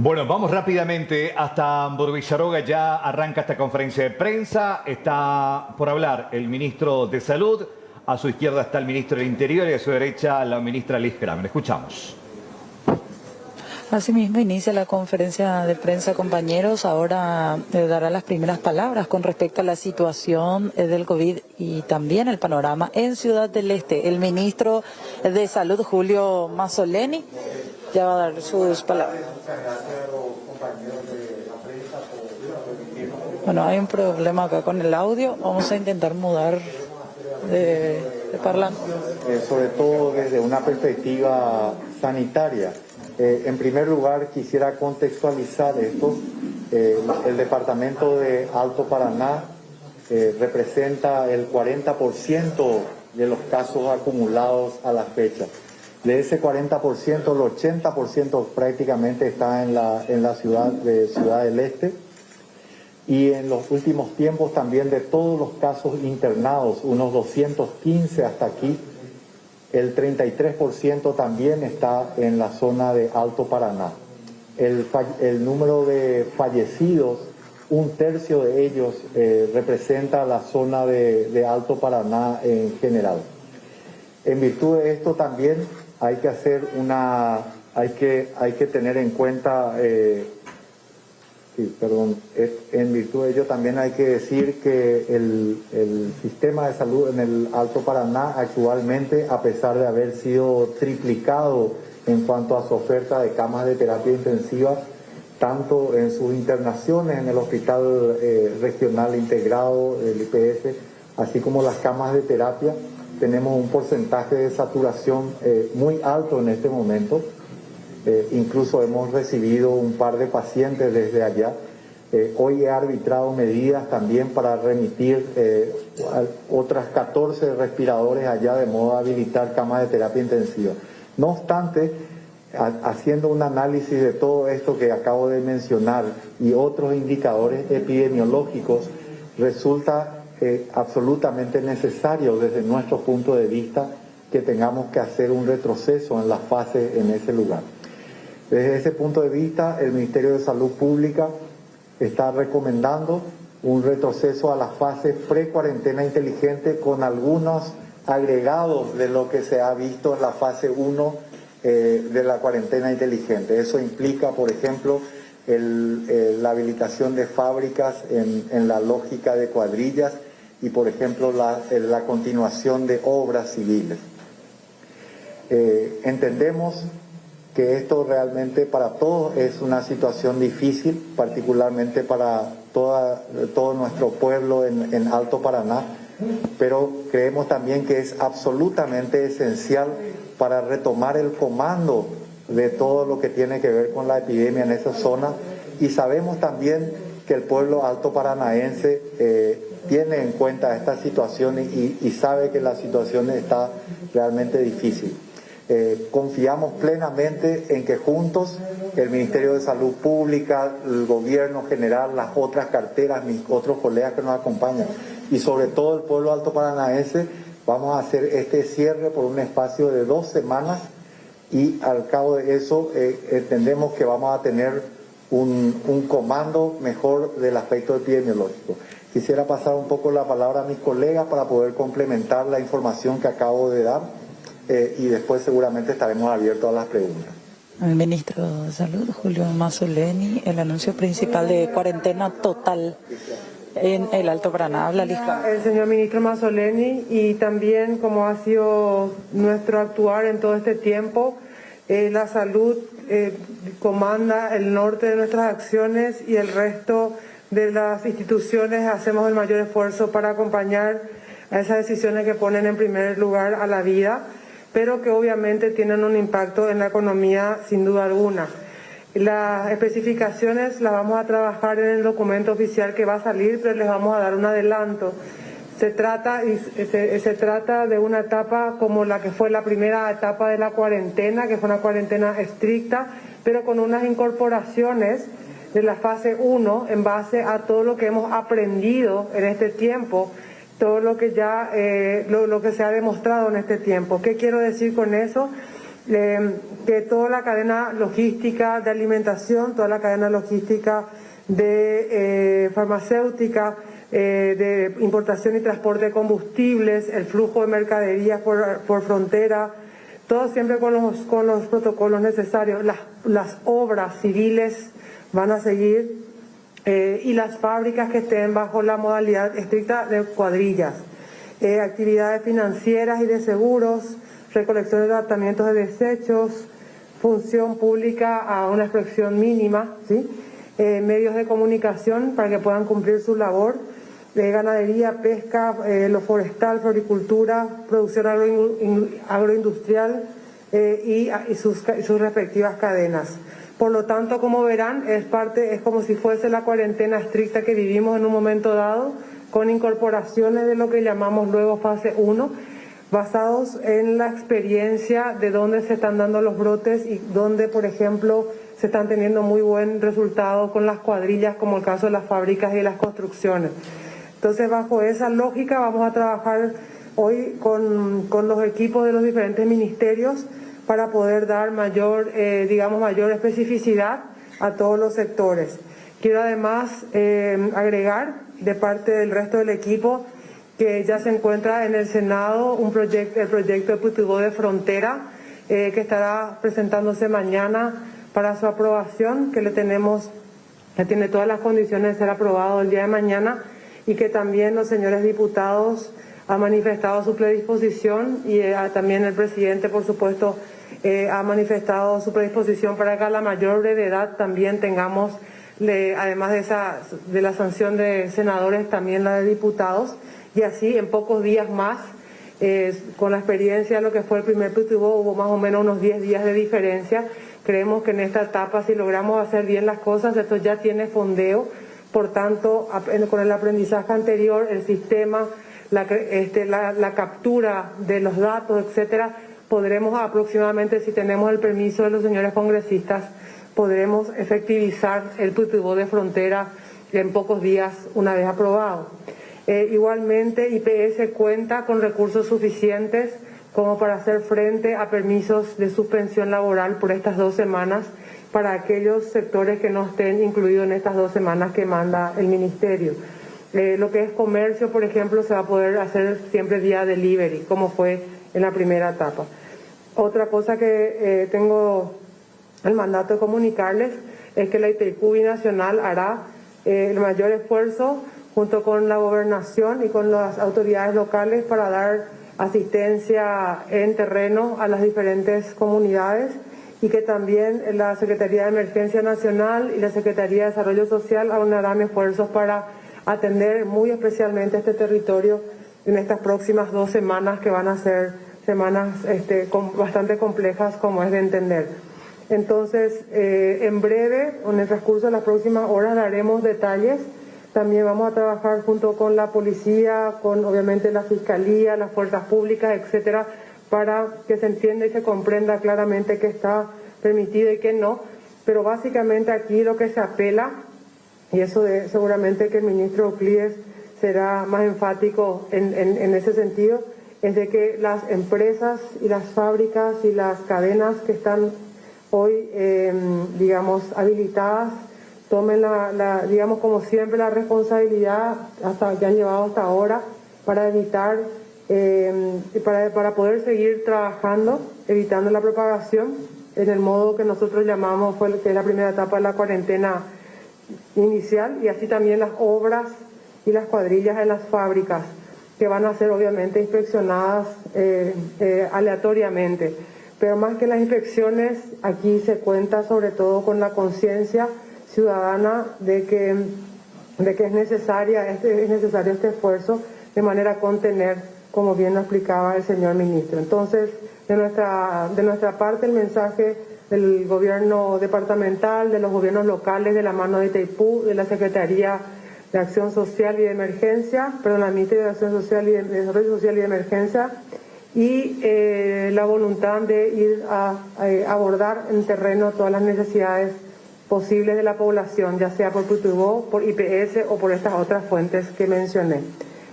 Bueno, vamos rápidamente hasta Hamburgo-Villaroga. Ya arranca esta conferencia de prensa. Está por hablar el ministro de Salud. A su izquierda está el ministro del Interior y a su derecha la ministra Liz Kramer. Escuchamos. Asimismo, inicia la conferencia de prensa, compañeros. Ahora dará las primeras palabras con respecto a la situación del COVID y también el panorama en Ciudad del Este. El ministro de Salud, Julio Mazzoleni, ya va a dar sus palabras. Bueno, hay un problema acá con el audio. Vamos a intentar mudar de parlante. Sobre todo desde una perspectiva sanitaria. En primer lugar, quisiera contextualizar esto. El departamento de Alto Paraná representa el 40% de los casos acumulados a la fecha. De ese 40%, el 80% prácticamente está en la ciudad del Este. Y en los últimos tiempos también de todos los casos internados, unos 215 hasta aquí, el 33% también está en la zona de Alto Paraná. El número de fallecidos, un tercio de ellos representa la zona de Alto Paraná en general. En virtud de esto también hay que hacer hay que tener en cuenta, en virtud de ello también hay que decir que el sistema de salud en el Alto Paraná actualmente, a pesar de haber sido triplicado en cuanto a su oferta de camas de terapia intensiva, tanto en sus internaciones en el Hospital Regional Integrado, el IPS, así como las camas de terapia, tenemos un porcentaje de saturación muy alto en este momento. Incluso hemos recibido un par de pacientes desde allá. Hoy he arbitrado medidas también para remitir otras 14 respiradores allá, de modo a habilitar camas de terapia intensiva. No obstante, haciendo un análisis de todo esto que acabo de mencionar y otros indicadores epidemiológicos, resulta absolutamente necesario desde nuestro punto de vista que tengamos que hacer un retroceso en las fases en ese lugar. Desde ese punto de vista, el Ministerio de Salud Pública está recomendando un retroceso a las fases pre-cuarentena inteligente con algunos agregados de lo que se ha visto en la fase 1 de la cuarentena inteligente. Eso implica, por ejemplo, la habilitación de fábricas en la lógica de cuadrillas y, por ejemplo, la continuación de obras civiles. Entendemos que esto realmente para todos es una situación difícil, particularmente para todo nuestro pueblo en Alto Paraná, pero creemos también que es absolutamente esencial para retomar el comando de todo lo que tiene que ver con la epidemia en esa zona, y sabemos también que el pueblo alto paranaense tiene en cuenta esta situación y sabe que la situación está realmente difícil. Confiamos plenamente en que juntos, el Ministerio de Salud Pública, el gobierno general, las otras carteras, mis otros colegas que nos acompañan y sobre todo el pueblo alto paranaense, vamos a hacer este cierre por un espacio de 2 semanas y al cabo de eso entendemos que vamos a tener un comando mejor del aspecto epidemiológico. Quisiera pasar un poco la palabra a mis colegas para poder complementar la información que acabo de dar. Y después seguramente estaremos abiertos a las preguntas. El ministro de Salud, Julio Mazzoleni, el anuncio principal de cuarentena total en el Alto Paraná. Habla Liz Kramer. El señor ministro Mazzoleni, y también como ha sido nuestro actuar en todo este tiempo, la salud comanda el norte de nuestras acciones y el resto de las instituciones hacemos el mayor esfuerzo para acompañar a esas decisiones que ponen en primer lugar a la vida, pero que obviamente tienen un impacto en la economía sin duda alguna. Las especificaciones las vamos a trabajar en el documento oficial que va a salir, pero les vamos a dar un adelanto. Se trata de una etapa como la que fue la primera etapa de la cuarentena, que fue una cuarentena estricta, pero con unas incorporaciones de la fase 1 en base a todo lo que hemos aprendido en este tiempo, todo lo que ya lo que se ha demostrado en este tiempo. ¿Qué quiero decir con eso? que toda la cadena logística de alimentación, toda la cadena logística de farmacéutica, de importación y transporte de combustibles, el flujo de mercaderías por frontera, todo siempre con los protocolos necesarios. Las obras civiles van a seguir y las fábricas que estén bajo la modalidad estricta de cuadrillas. Actividades financieras y de seguros, recolección de tratamientos de desechos, función pública a una expresión mínima, ¿sí? Medios de comunicación para que puedan cumplir su labor, ganadería, pesca, lo forestal, floricultura, producción agroindustrial y sus respectivas cadenas. Por lo tanto, como verán, es como si fuese la cuarentena estricta que vivimos en un momento dado, con incorporaciones de lo que llamamos luego fase 1, basados en la experiencia de dónde se están dando los brotes y dónde, por ejemplo, se están teniendo muy buen resultado con las cuadrillas, como el caso de las fábricas y las construcciones. Entonces, bajo esa lógica vamos a trabajar hoy con los equipos de los diferentes ministerios para poder dar mayor especificidad a todos los sectores. Quiero además agregar de parte del resto del equipo que ya se encuentra en el Senado el proyecto de Putubó de Frontera, que estará presentándose mañana para su aprobación, que tiene todas las condiciones de ser aprobado el día de mañana, y que también los señores diputados han manifestado su predisposición y también el presidente, por supuesto, ha manifestado su predisposición para que a la mayor brevedad también tengamos, además de la sanción de senadores, también la de diputados, y así en pocos días más, con la experiencia de lo que fue el primer Putubó, hubo más o menos unos 10 días de diferencia. Creemos que en esta etapa, si logramos hacer bien las cosas, esto ya tiene fondeo. Por tanto, con el aprendizaje anterior, el sistema, la captura de los datos, etcétera, podremos aproximadamente, si tenemos el permiso de los señores congresistas, podremos efectivizar el Putubó de Frontera en pocos días una vez aprobado. Igualmente, IPS cuenta con recursos suficientes como para hacer frente a permisos de suspensión laboral por estas 2 semanas para aquellos sectores que no estén incluidos en estas 2 semanas que manda el Ministerio. Lo que es comercio, por ejemplo, se va a poder hacer siempre vía delivery, como fue en la primera etapa. Otra cosa que tengo el mandato de comunicarles es que la ITQ binacional hará el mayor esfuerzo junto con la gobernación y con las autoridades locales para dar asistencia en terreno a las diferentes comunidades, y que también la Secretaría de Emergencia Nacional y la Secretaría de Desarrollo Social aunarán esfuerzos para atender muy especialmente este territorio en estas próximas 2 semanas, que van a ser semanas bastante complejas, como es de entender. Entonces, en breve, en el transcurso de las próximas horas, daremos detalles. También vamos a trabajar junto con la policía, con obviamente la fiscalía, las fuerzas públicas, etcétera, para que se entienda y se comprenda claramente qué está permitido y qué no. Pero básicamente aquí lo que se apela, y eso seguramente que el ministro Euclides será más enfático en ese sentido, es de que las empresas y las fábricas y las cadenas que están hoy, habilitadas, tomen digamos como siempre, la responsabilidad que han llevado hasta ahora para evitar, para poder seguir trabajando, evitando la propagación en el modo que nosotros llamamos, que es la primera etapa de la cuarentena inicial, y así también las obras y las cuadrillas en las fábricas, que van a ser obviamente inspeccionadas aleatoriamente. Pero más que las inspecciones, aquí se cuenta sobre todo con la conciencia ciudadana de que es necesario este esfuerzo de manera a contener, como bien lo explicaba el señor ministro. Entonces, de nuestra parte, el mensaje del gobierno departamental, de los gobiernos locales, de la mano de Itaipú, de la Secretaría de Acción Social y de Emergencia, la Ministerio de Acción Social y de Desarrollo Social y de Emergencia, y la voluntad de ir a abordar en terreno todas las necesidades posibles de la población, ya sea por Putubó, por IPS o por estas otras fuentes que mencioné.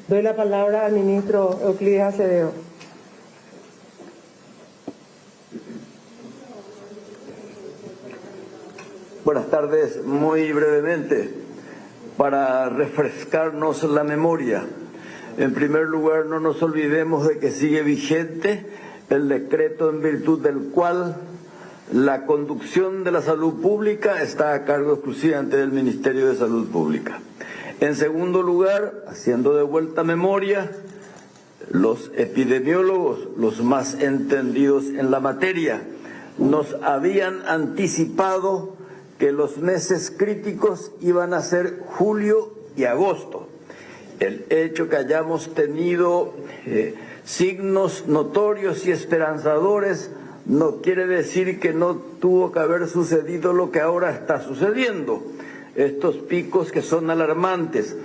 Doy la palabra al ministro Euclides Acevedo. Buenas tardes. Muy brevemente, para refrescarnos la memoria. En primer lugar, no nos olvidemos de que sigue vigente el decreto en virtud del cual la conducción de la salud pública está a cargo exclusivamente del Ministerio de Salud Pública. En segundo lugar, haciendo de vuelta memoria, los epidemiólogos, los más entendidos en la materia, nos habían anticipado que los meses críticos iban a ser julio y agosto. El hecho que hayamos tenido signos notorios y esperanzadores no quiere decir que no tuvo que haber sucedido lo que ahora está sucediendo. Estos picos que son alarmantes,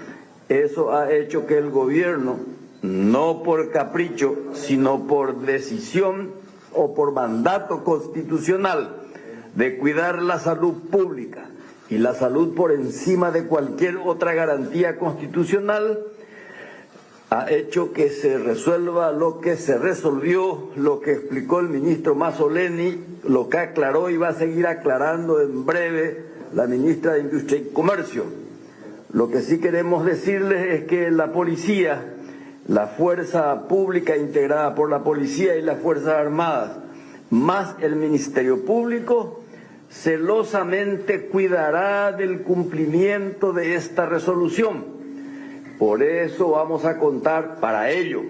eso ha hecho que el gobierno, no por capricho, sino por decisión o por mandato constitucional de cuidar la salud pública y la salud por encima de cualquier otra garantía constitucional, ha hecho que se resuelva lo que se resolvió, lo que explicó el ministro Mazzoleni, lo que aclaró y va a seguir aclarando en breve la ministra de Industria y Comercio. Lo que sí queremos decirles es que la policía, la fuerza pública integrada por la policía y las Fuerzas Armadas, más el Ministerio Público, celosamente cuidará del cumplimiento de esta resolución. Por eso vamos a contar para ello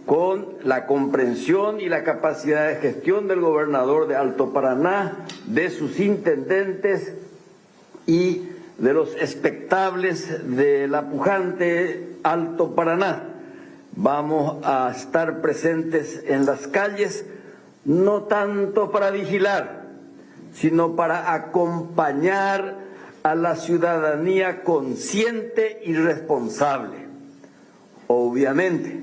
con la comprensión y la capacidad de gestión del gobernador de Alto Paraná, de sus intendentes y de los espectables de la pujante Alto Paraná. Vamos a estar presentes en las calles, no tanto para vigilar, sino para acompañar a la ciudadanía consciente y responsable. Obviamente,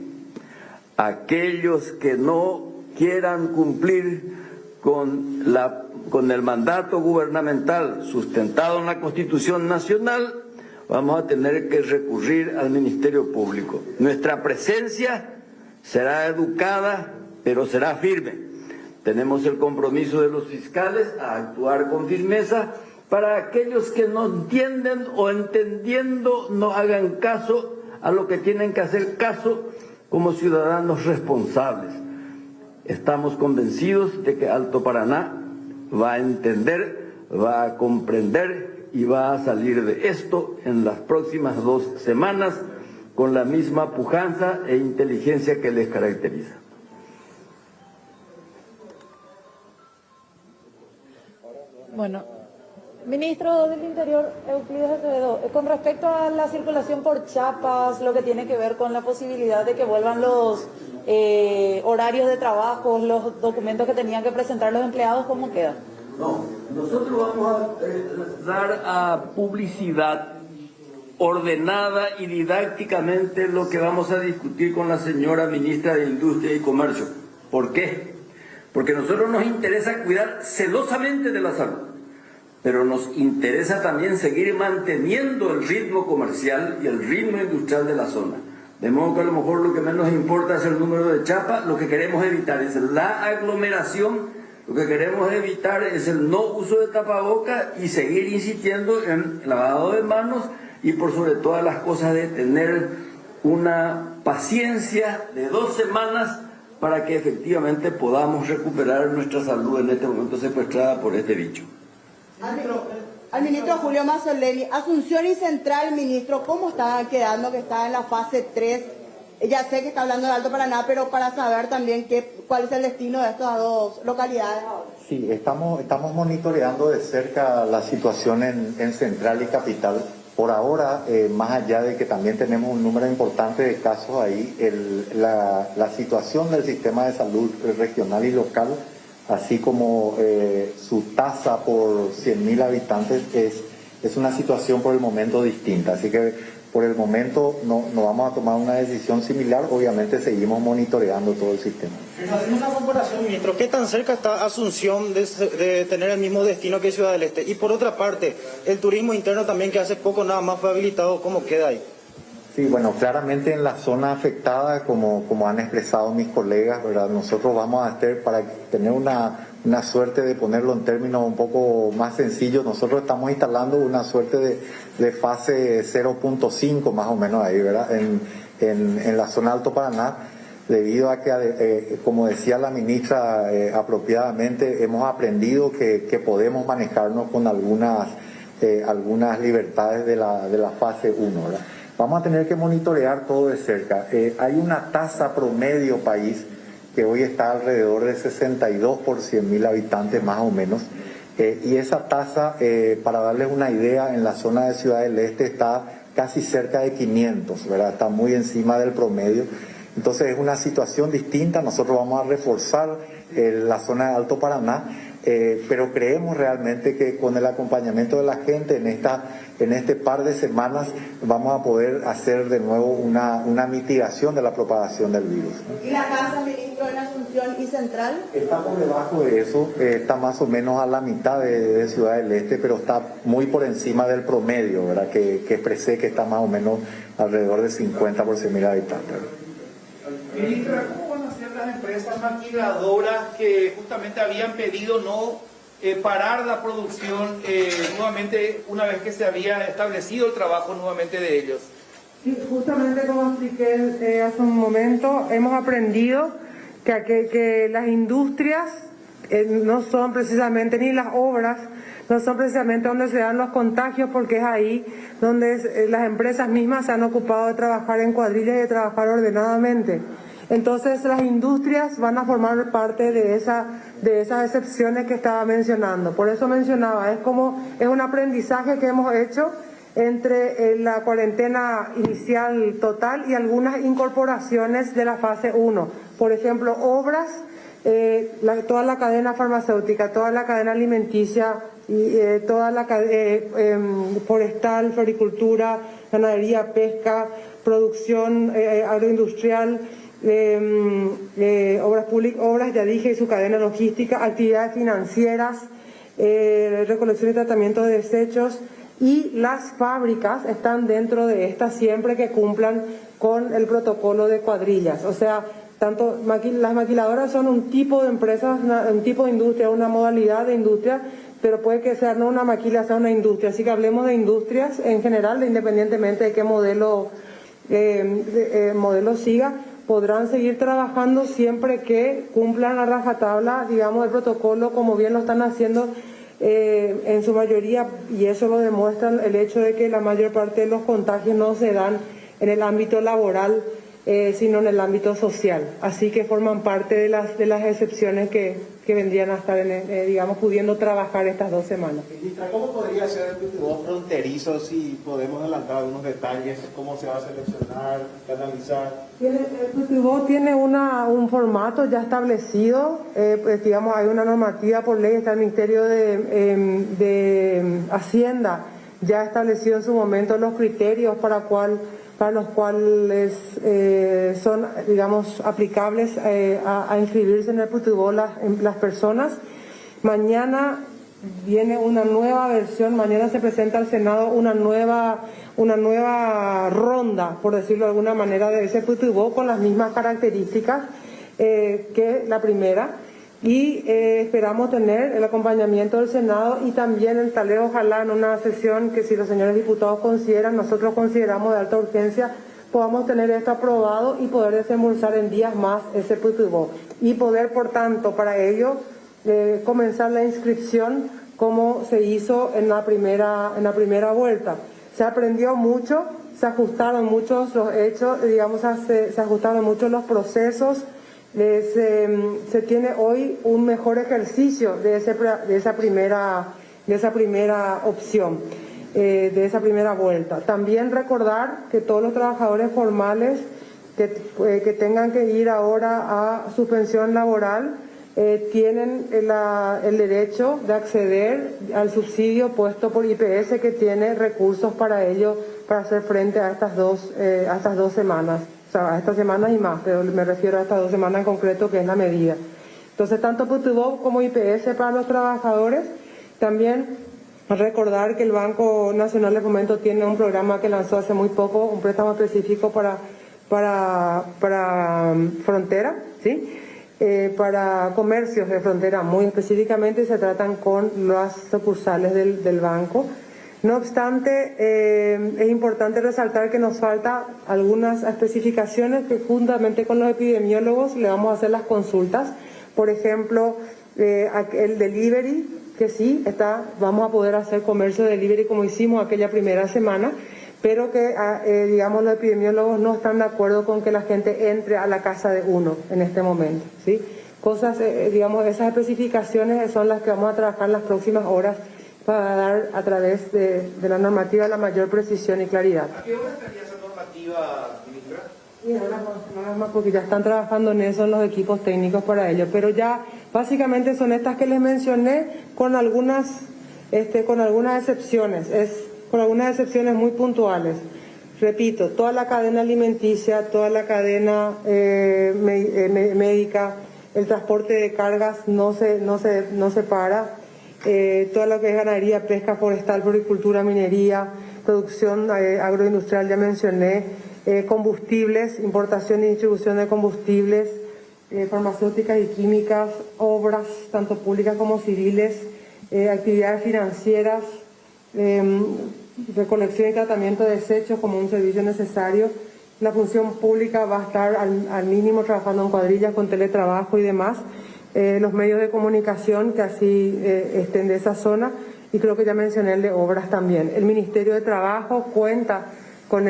aquellos que no quieran cumplir con el mandato gubernamental sustentado en la Constitución Nacional, vamos a tener que recurrir al Ministerio Público. Nuestra presencia será educada, pero será firme. Tenemos el compromiso de los fiscales a actuar con firmeza para aquellos que no entienden o entendiendo no hagan caso a lo que tienen que hacer caso como ciudadanos responsables. Estamos convencidos de que Alto Paraná va a entender, va a comprender y va a salir de esto en las próximas 2 semanas con la misma pujanza e inteligencia que les caracteriza. Bueno, ministro del Interior, Euclides Acevedo, con respecto a la circulación por Chiapas, lo que tiene que ver con la posibilidad de que vuelvan los horarios de trabajo, los documentos que tenían que presentar los empleados, ¿cómo queda? No, nosotros vamos a dar a publicidad ordenada y didácticamente lo que vamos a discutir con la señora ministra de Industria y Comercio. ¿Por qué? Porque a nosotros nos interesa cuidar celosamente de la salud, pero nos interesa también seguir manteniendo el ritmo comercial y el ritmo industrial de la zona. De modo que a lo mejor lo que menos importa es el número de chapas, lo que queremos evitar es la aglomeración, lo que queremos evitar es el no uso de tapaboca y seguir insistiendo en lavado de manos y por sobre todas las cosas de tener una paciencia de 2 semanas para que efectivamente podamos recuperar nuestra salud en este momento secuestrada por este bicho. Al ministro Julio Mazzoleni, Asunción y Central, ministro, ¿cómo está quedando que está en la fase 3? Ya sé que está hablando de Alto Paraná, pero para saber también cuál es el destino de estas 2 localidades ahora. Sí, estamos monitoreando de cerca la situación en Central y Capital. Por ahora, más allá de que también tenemos un número importante de casos ahí, la situación del sistema de salud regional y local, así como su tasa por 100.000 habitantes, es una situación por el momento distinta. Así que por el momento no vamos a tomar una decisión similar, obviamente seguimos monitoreando todo el sistema. Hacemos una comparación, ministro. ¿Qué tan cerca está Asunción de tener el mismo destino que Ciudad del Este? Y por otra parte, el turismo interno también, que hace poco nada más fue habilitado, ¿cómo queda ahí? Sí, bueno, claramente en la zona afectada, como han expresado mis colegas, ¿verdad? Nosotros vamos a hacer, para tener una suerte de ponerlo en términos un poco más sencillos, nosotros estamos instalando una suerte de fase 0.5 más o menos ahí, ¿verdad? En la zona Alto Paraná, debido a que, como decía la ministra apropiadamente, hemos aprendido que podemos manejarnos con algunas libertades de la fase 1, ¿verdad? Vamos a tener que monitorear todo de cerca. Hay una tasa promedio país que hoy está alrededor de 62 por 100.000 habitantes más o menos. Y esa tasa, para darles una idea, en la zona de Ciudad del Este está casi cerca de 500, ¿verdad? Está muy encima del promedio. Entonces es una situación distinta. Nosotros vamos a reforzar la zona de Alto Paraná, pero creemos realmente que con el acompañamiento de la gente en este par de semanas vamos a poder hacer de nuevo una mitigación de la propagación del virus, ¿no? ¿Y la tasa, ministro, en Asunción y Central? Está por debajo de eso, está más o menos a la mitad de Ciudad del Este, pero está muy por encima del promedio, ¿verdad? Que expresé que está más o menos alrededor de 50 por 100.000 habitantes. Ministra, ¿cómo van a ser las empresas maquiladoras que justamente habían pedido no parar la producción nuevamente una vez que se había establecido el trabajo nuevamente de ellos? Sí, justamente como expliqué hace un momento, hemos aprendido que las industrias no son precisamente, ni las obras, no son precisamente donde se dan los contagios, porque es ahí donde las empresas mismas se han ocupado de trabajar en cuadrillas y de trabajar ordenadamente. Entonces las industrias van a formar parte de esas excepciones que estaba mencionando. Por eso mencionaba, es un aprendizaje que hemos hecho entre la cuarentena inicial total y algunas incorporaciones de la fase 1. Por ejemplo, obras, toda la cadena farmacéutica, toda la cadena alimenticia, y toda la forestal, floricultura, ganadería, pesca, producción agroindustrial, obras públicas, obras, ya dije, y su cadena logística, actividades financieras, recolección y tratamiento de desechos, y las fábricas están dentro de estas siempre que cumplan con el protocolo de cuadrillas. O sea, tanto las maquiladoras son un tipo de empresas, un tipo de industria, una modalidad de industria, pero puede que sea no una maquila, sea una industria. Así que hablemos de industrias en general, independientemente de qué modelo siga, podrán seguir trabajando siempre que cumplan a rajatabla, digamos, el protocolo, como bien lo están haciendo en su mayoría, y eso lo demuestra el hecho de que la mayor parte de los contagios no se dan en el ámbito laboral, sino en el ámbito social. Así que forman parte de las excepciones que vendrían a estar, digamos, pudiendo trabajar estas 2 semanas. Ministra, ¿cómo podría ser el cultivo fronterizo? Si podemos adelantar algunos detalles, cómo se va a seleccionar, canalizar. El cultivo tiene un formato ya establecido, pues, digamos, hay una normativa por ley, está el Ministerio de Hacienda, ya estableció en su momento los criterios para los cuales son, digamos, aplicables a inscribirse en el Putubó las personas. Mañana viene una nueva versión, mañana se presenta al Senado una nueva ronda, por decirlo de alguna manera, de ese Putubó con las mismas características que la primera. Y esperamos tener el acompañamiento del Senado y también tal vez ojalá en una sesión que, si los señores diputados consideran, nosotros consideramos de alta urgencia, podamos tener esto aprobado y poder desembolsar en días más ese Putubó. Y poder, por tanto, para ello, comenzar la inscripción como se hizo en la primera vuelta. Se aprendió mucho, se ajustaron muchos los hechos, digamos, se ajustaron mucho los procesos. Se tiene hoy un mejor ejercicio de esa primera opción, de esa primera vuelta. También recordar que todos los trabajadores formales que tengan que ir ahora a suspensión laboral tienen el derecho de acceder al subsidio puesto por IPS, que tiene recursos para ello, para hacer frente a estas dos semanas. O sea, a estas semanas y más, pero me refiero a estas 2 semanas en concreto, que es la medida. Entonces, tanto Putubó como IPS para los trabajadores. También Recordar que el Banco Nacional de Fomento tiene un programa que lanzó hace muy poco, un préstamo específico para frontera, ¿sí? Para comercios de frontera muy específicamente, se tratan con las sucursales del banco. No obstante, es importante resaltar que nos falta algunas especificaciones que juntamente con los epidemiólogos le vamos a hacer las consultas. Por ejemplo, el delivery, que sí, vamos a poder hacer comercio delivery como hicimos aquella primera semana, pero que, digamos, los epidemiólogos no están de acuerdo con que la gente entre a la casa de uno en este momento, ¿sí? Cosas, digamos, esas especificaciones son las que vamos a trabajar en las próximas horas para dar a través de la normativa la mayor precisión y claridad. ¿A qué hora estaría esa normativa, ministra? Y ahora más porque ya están trabajando en eso en los equipos técnicos para ello, pero ya básicamente son estas que les mencioné con algunas excepciones, con algunas excepciones muy puntuales. Repito, toda la cadena alimenticia, toda la cadena médica, el transporte de cargas no se para. Todo lo que es ganadería, pesca, forestal, floricultura, minería, producción agroindustrial, ya mencioné, combustibles, importación y distribución de combustibles, farmacéuticas y químicas, obras, tanto públicas como civiles, actividades financieras, recolección y tratamiento de desechos como un servicio necesario. La función pública va a estar al mínimo trabajando en cuadrillas con teletrabajo y demás. Los medios de comunicación que así estén de esa zona, y creo que ya mencioné el de obras también. El Ministerio de Trabajo cuenta con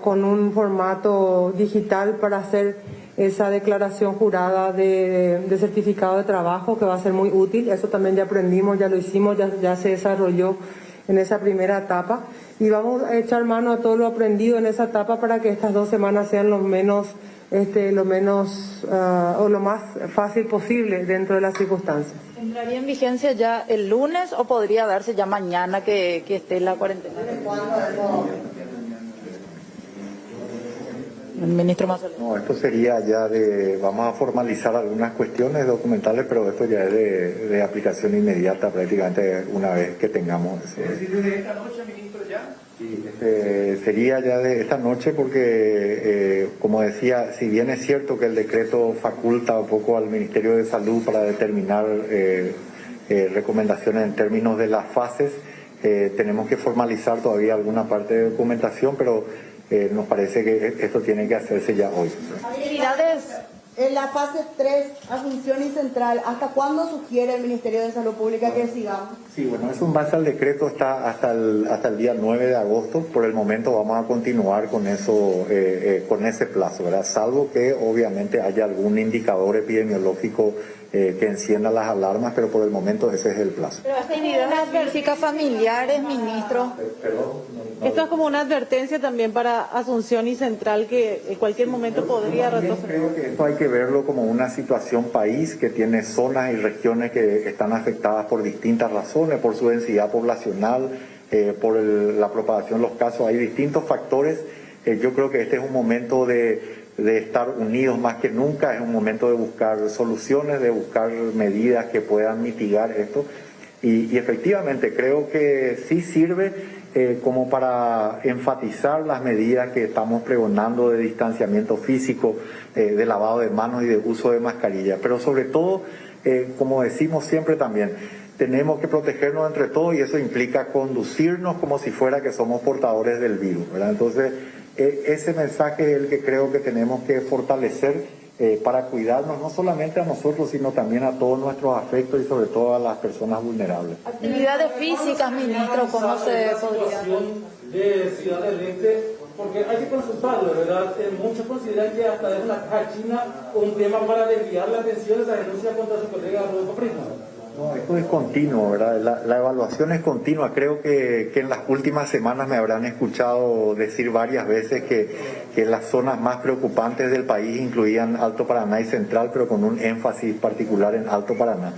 con un formato digital para hacer esa declaración jurada de certificado de trabajo, que va a ser muy útil. Eso también ya aprendimos, ya lo hicimos, ya se desarrolló en esa primera etapa, y vamos a echar mano a todo lo aprendido en esa etapa para que estas 2 semanas sean lo más fácil posible dentro de las circunstancias. ¿Entraría en vigencia ya el lunes o podría darse ya mañana que esté la cuarentena? El ministro Mazzoletti. No, esto sería ya vamos a formalizar algunas cuestiones documentales, pero esto ya es de aplicación inmediata prácticamente una vez que tengamos eso. ¿Es decir, desde esta noche, ministro, ya? Sí, sería ya de esta noche porque, como decía, si bien es cierto que el decreto faculta un poco al Ministerio de Salud para determinar recomendaciones en términos de las fases, tenemos que formalizar todavía alguna parte de documentación, pero nos parece que esto tiene que hacerse ya hoy. Actividades. En la fase 3, Asunción y Central, ¿hasta cuándo sugiere el Ministerio de Salud Pública que sigamos? Sí, bueno, eso en base al decreto está hasta el día 9 de agosto. Por el momento vamos a continuar con eso, con ese plazo, ¿verdad? Salvo que obviamente haya algún indicador epidemiológico que encienda las alarmas, pero por el momento ese es el plazo. Pero actividades físicas familiares, ministro. Esto es como una advertencia también para Asunción y Central, que en cualquier momento podría retroceder. Creo que esto hay que verlo como una situación país que tiene zonas y regiones que están afectadas por distintas razones, por su densidad poblacional, por la propagación de los casos. Hay distintos factores. Yo creo que este es un momento de estar unidos más que nunca, es un momento de buscar soluciones, de buscar medidas que puedan mitigar esto. Y efectivamente creo que sí sirve como para enfatizar las medidas que estamos pregonando de distanciamiento físico, de lavado de manos y de uso de mascarilla. Pero sobre todo, como decimos siempre también, tenemos que protegernos entre todos, y eso implica conducirnos como si fuera que somos portadores del virus, ¿verdad? Entonces, ese mensaje es el que creo que tenemos que fortalecer para cuidarnos no solamente a nosotros, sino también a todos nuestros afectos y sobre todo a las personas vulnerables. Actividades físicas, ministro, ¿cómo se podría? De Ciudad del Este, porque hay que consultarlo, ¿verdad? Muchos consideran que hasta es una caja china un tema para desviar la atención de esa denuncia contra su colega Rodolfo Prisma. No, esto es continuo, ¿verdad? La evaluación es continua. Creo que en las últimas semanas me habrán escuchado decir varias veces que las zonas más preocupantes del país incluían Alto Paraná y Central, pero con un énfasis particular en Alto Paraná.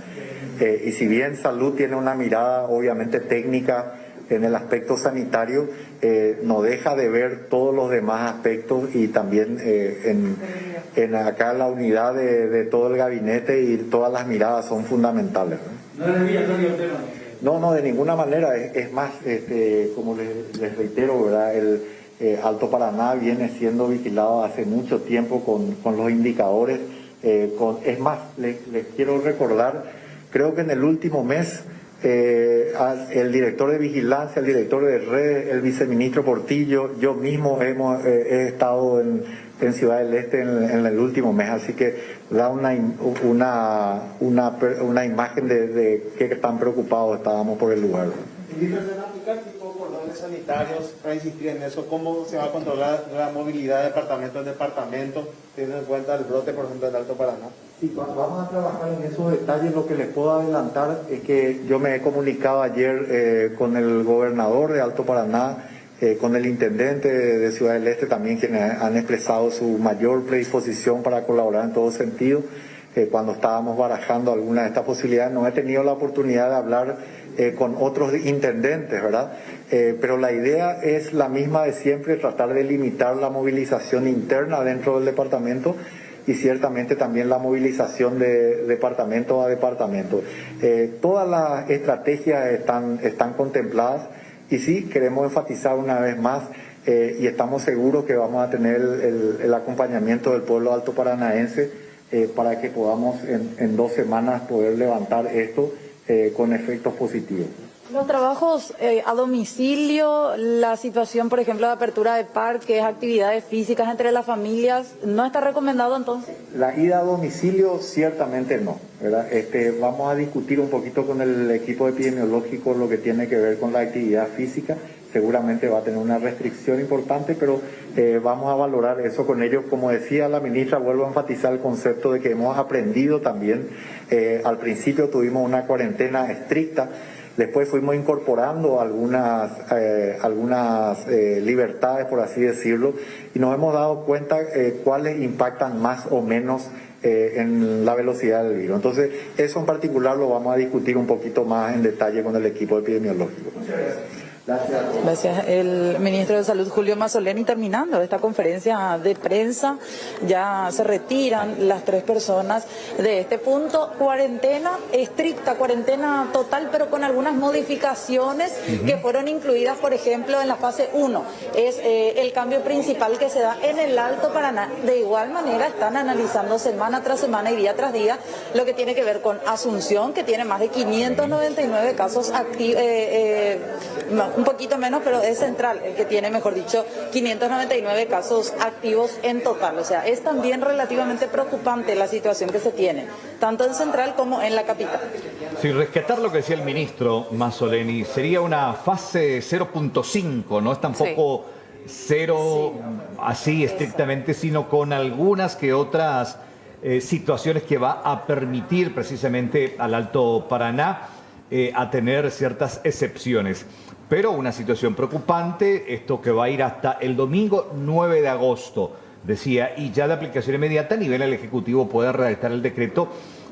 Y si bien Salud tiene una mirada obviamente técnica en el aspecto sanitario, no deja de ver todos los demás aspectos, y también en acá la unidad de todo el gabinete y todas las miradas son fundamentales, ¿no? No desvía el tema. No, de ninguna manera. Es más, como les reitero, ¿verdad? El Alto Paraná viene siendo vigilado hace mucho tiempo con los indicadores. Es más, les quiero recordar, creo que en el último mes el director de vigilancia, el director de redes, el viceministro Portillo, yo mismo he estado en Ciudad del Este en el último mes, así que da una imagen de qué tan preocupados estábamos por el lugar. ¿Se van a aplicar tipo cordones sanitarios para insistir en eso? ¿Cómo se va a controlar la movilidad de departamento en departamento, teniendo en cuenta el brote, por ejemplo, del Alto Paraná? Sí, vamos a trabajar en esos detalles. Lo que les puedo adelantar es que yo me he comunicado ayer con el gobernador de Alto Paraná, con el intendente de Ciudad del Este también, quienes han expresado su mayor predisposición para colaborar en todo sentido. Cuando estábamos barajando alguna de estas posibilidades, no he tenido la oportunidad de hablar con otros intendentes, ¿verdad? Pero la idea es la misma de siempre, tratar de limitar la movilización interna dentro del departamento y ciertamente también la movilización de departamento a departamento. Todas las estrategias están contempladas y sí, queremos enfatizar una vez más y estamos seguros que vamos a tener el acompañamiento del pueblo alto paranaense para que podamos en 2 semanas poder levantar esto con efectos positivos. Los trabajos a domicilio, la situación, por ejemplo, de apertura de parques, actividades físicas entre las familias, ¿no está recomendado entonces? La ida a domicilio ciertamente no, ¿verdad? Vamos a discutir un poquito con el equipo epidemiológico lo que tiene que ver con la actividad física. Seguramente va a tener una restricción importante, pero vamos a valorar eso con ellos. Como decía la ministra, vuelvo a enfatizar el concepto de que hemos aprendido también. Al principio tuvimos una cuarentena estricta. Después fuimos incorporando algunas libertades, por así decirlo, y nos hemos dado cuenta cuáles impactan más o menos en la velocidad del virus. Entonces, eso en particular lo vamos a discutir un poquito más en detalle con el equipo epidemiológico. Muchas gracias. Gracias. El ministro de Salud, Julio Mazzoleni, terminando esta conferencia de prensa, ya se retiran las 3 personas de este punto. Cuarentena estricta, cuarentena total, pero con algunas modificaciones que fueron incluidas, por ejemplo, en la fase 1. Es el cambio principal que se da en el Alto Paraná. De igual manera, están analizando semana tras semana y día tras día lo que tiene que ver con Asunción, que tiene más de 599 casos activos. Un poquito menos, pero es Central el que tiene, mejor dicho, 599 casos activos en total. O sea, es también relativamente preocupante la situación que se tiene, tanto en Central como en la capital. Sí, rescatar lo que decía el ministro Mazzoleni, sería una fase 0.5, no es tampoco cero así estrictamente, sino con algunas que otras situaciones que va a permitir precisamente al Alto Paraná a tener ciertas excepciones. Pero una situación preocupante, esto que va a ir hasta el domingo 9 de agosto, decía, y ya de aplicación inmediata a nivel del Ejecutivo puede redactar el decreto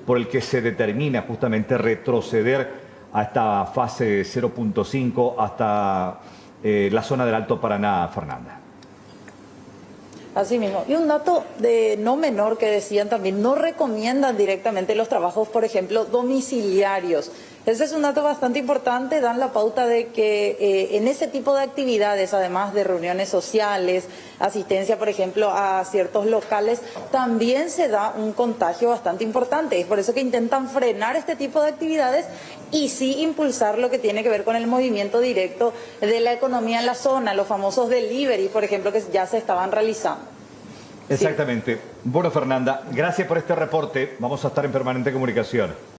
por el que se determina justamente retroceder a esta fase 0.5 hasta la zona del Alto Paraná, Fernanda. Así mismo. Y un dato de no menor que decían también, no recomiendan directamente los trabajos, por ejemplo, domiciliarios. Ese es un dato bastante importante, dan la pauta de que en ese tipo de actividades, además de reuniones sociales, asistencia, por ejemplo, a ciertos locales, también se da un contagio bastante importante. Es por eso que intentan frenar este tipo de actividades y sí impulsar lo que tiene que ver con el movimiento directo de la economía en la zona, los famosos delivery, por ejemplo, que ya se estaban realizando. Exactamente. Sí. Bueno, Fernanda, gracias por este reporte. Vamos a estar en permanente comunicación.